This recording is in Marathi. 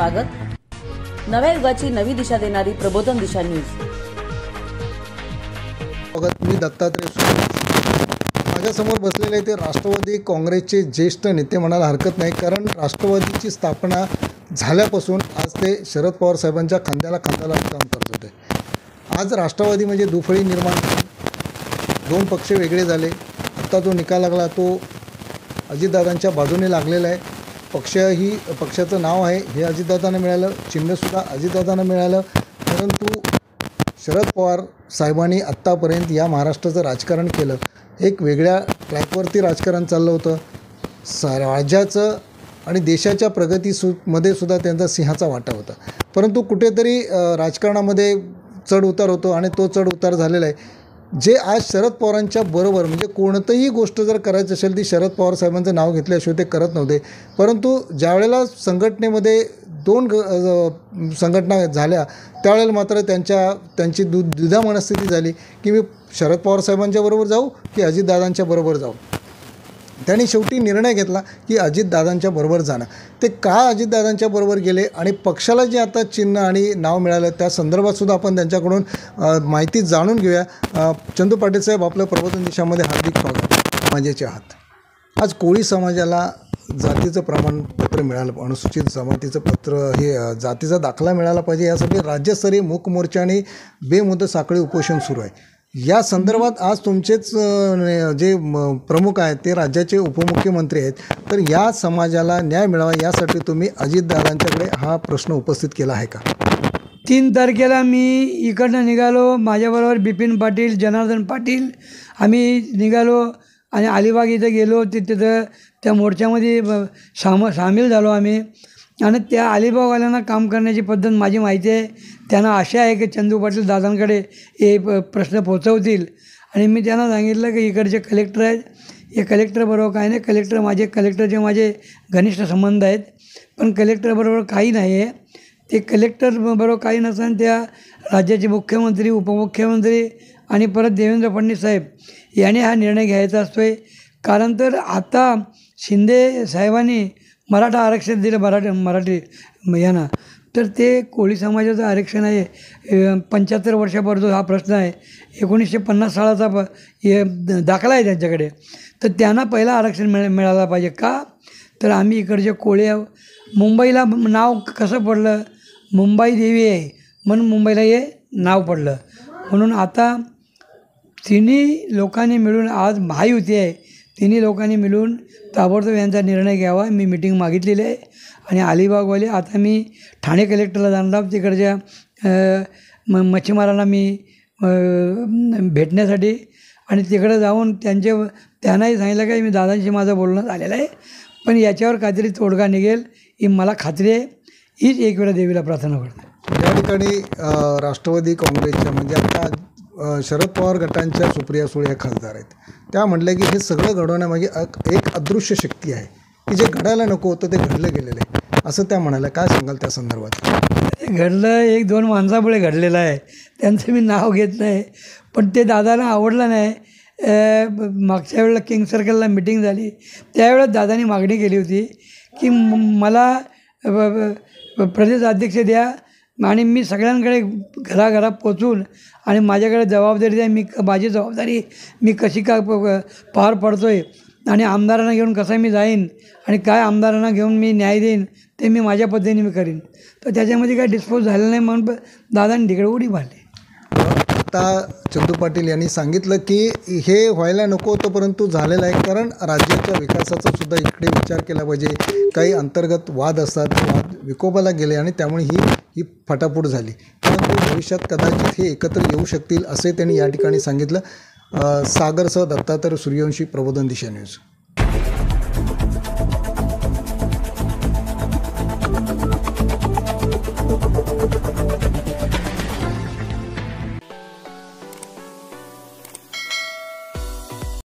स्वागत। नव्या युगाची नवी दिशा देणारी प्रबोधन दिशा न्यूज। मी दत्तात्रय सुर्यवंशी। माझ्यासमोर बसलेले ते राष्ट्रवादी काँग्रेसचे ज्येष्ठ नेते म्हणायला हरकत नाही, कारण राष्ट्रवादीची स्थापना झाल्यापासून आज ते शरद पवार साहेबांच्या खांद्याला खांदा लावून काम करत होते। आज राष्ट्रवादी म्हणजे दुफळी निर्माण करून दोन पक्ष वेगळे झाले। आता जो निकाल लागला तो अजितदादांच्या बाजूने लागलेला आहे। पक्षाचं नाव आहे हे अजितदादांना मिळालं, चिन्हसुद्धा अजितदादांना मिळालं, परंतु शरद पवार साहेबांनी आत्तापर्यंत या महाराष्ट्राचं राजकारण केलं। एक वेगळ्या ट्रॅकवरती राजकारण चाललं होतं। राज्याचं आणि देशाच्या प्रगतीमध्ये सुद्धा त्यांचा सिंहाचा वाटा होता, परंतु कुठेतरी राजकारणामध्ये चढ उतार होतो आणि तो चढ उतार झालेला आहे। जे आज शरद पवारांच्या बरोबर म्हणजे कोणतीही गोष्ट जर करायची असेल ती शरद पवार साहेबांचं नाव घेतल्याशिवाय ते करत नव्हते, परंतु ज्यावेळेला संघटनेमध्ये दोन संघटना झाल्या त्यावेळेला मात्र त्यांची द्विधा मनस्थिती झाली की मी शरद पवार साहेबांच्या बरोबर जाऊ की अजितदादांच्या बरोबर जाऊ। त्यांनी शेवटी निर्णय घेतला की अजितदादांच्या बरोबर जाणं। ते का अजितदादांच्या बरोबर गेले आणि पक्षाला जे आता चिन्ह आणि नाव मिळालं त्या संदर्भात सुद्धा आपण त्यांच्याकडून माहिती जाणून घेऊया। चंदू पाटील साहेब, आपलं प्रबोधन दिशामध्ये हार्दिक स्वागत। माझ्याचे आहात। आज कोळी समाजाला जातीचं प्रमाणपत्र मिळालं, अनुसूचित जमातीचं पत्र हे जातीचा दाखला मिळाला पाहिजे यासाठी राज्यस्तरीय मूक मोर्चा आणि बेमुदत साखळी उपोषण सुरू आहे। या संदर्भात आज तुमचेच जे प्रमुख आहेत ते राज्याचे उपमुख्यमंत्री आहेत, तर या समाजाला न्याय मिळावा यासाठी तुम्ही अजितदादांच्याकडे हा प्रश्न उपस्थित केला आहे का? 3 तारखेला मी इकडनं निघालो, माझ्याबरोबर बिपिन पाटील, जनार्दन पाटील आम्ही निघालो आणि अलिबाग इथं गेलो। तिथं त्या मोर्चामध्ये सामील झालो आम्ही। आणि त्या अलिबागवाल्यांना काम करण्याची पद्धत माझी माहिती आहे। त्यांना आशा आहे की चंदू पाटील दादांकडे हे प्रश्न पोचवतील आणि मी त्यांना सांगितलं की इकडचे कलेक्टर आहेत, हे कलेक्टरबरोबर काही नाही, कलेक्टरचे माझे घनिष्ठ संबंध आहेत, पण कलेक्टरबरोबर काही नाही आहे। ते कलेक्टरबरोबर काही नसताना त्या राज्याचे मुख्यमंत्री, उपमुख्यमंत्री आणि परत देवेंद्र फडणवीस साहेब यांनी हा निर्णय घ्यायचा असतो आहे। कारण तर आता शिंदे साहेबांनी मराठा आरक्षण दिलं मराठी यांना, तर ते कोळी समाजाचं आरक्षण आहे। 75 वर्षापूर्वी हा प्रश्न आहे, 1950 सालाचा दाखला आहे त्यांच्याकडे, तर त्यांना पहिला आरक्षण मिळालं पाहिजे का? तर आम्ही इकडचे कोळी मुंबईला नाव कसं पडलं, मुंबई देवी आहे म्हणून मुंबईला हे नाव पडलं। म्हणून आता तिन्ही लोकांनी मिळून आज महायुती आहे, तिन्ही लोकांनी मिळून ताबडतोब यांचा निर्णय घ्यावा। मी मिटिंग मागितलेली आहे आणि अलिबागवाले आता मी ठाणे कलेक्टरला जाणार तिकडच्या मच्छीमारांना मी भेटण्यासाठी, आणि तिकडं जाऊन त्यांनाही सांगितलं की मी दादांशी माझं बोलणं झालेलं आहे, पण याच्यावर काहीतरी तोडगा निघेल ही मला खात्री आहे। हीच एक वेळा देवीला प्रार्थना करतो। या ठिकाणी राष्ट्रवादी काँग्रेसच्या म्हणजे आता शरद पवार गटांच्या सुप्रिया सुळे या खासदार आहेत, त्या म्हटल्या की हे सगळं घडवण्यामागे एक अदृश्य शक्ती आहे की जे घडायला नको होतं ते घडलं गेलेलं आहे, असं त्या म्हणाल्या। काय सांगाल त्या संदर्भात? ते घडलं 1-2 माणसामुळे घडलेलं आहे, त्यांचं मी नाव घेत नाही, पण ते दादाला आवडलं नाही। मागच्या वेळेला किंग सर्कलला मिटिंग झाली त्यावेळेस दादानी मागणी केली होती की मला प्रदेश अध्यक्ष द्या आणि मी सगळ्यांकडे घराघरात पोचून आणि माझ्याकडे जबाबदारी द्या, माझी जबाबदारी मी कशी का पार पडतो आहे आणि आमदारांना घेऊन कसा मी जाईन आणि काय आमदारांना घेऊन मी न्याय देईन ते मी माझ्या पद्धतीने मी करीन। तर त्याच्यामध्ये काय डिस्पोज झालं नाही म्हणून दादांनी तिकडे उडी मारली। आता चंदू पाटील यांनी सांगितलं की हे व्हायला नको होतं परंतु झालेलं आहे, कारण राज्याच्या विकासाचा सुद्धा इकडे विचार केला पाहिजे। काही अंतर्गत वाद असतात, वाद विकोपाला गेले आणि त्यामुळे ही फटाफूट झाली, परंतु भविष्यात कदाचित हे एकत्र येऊ शकतील असे त्यांनी या ठिकाणी सांगितलं। सागरसह दत्तात्रय सूर्यवंशी, प्रबोधन दिशा न्यूज।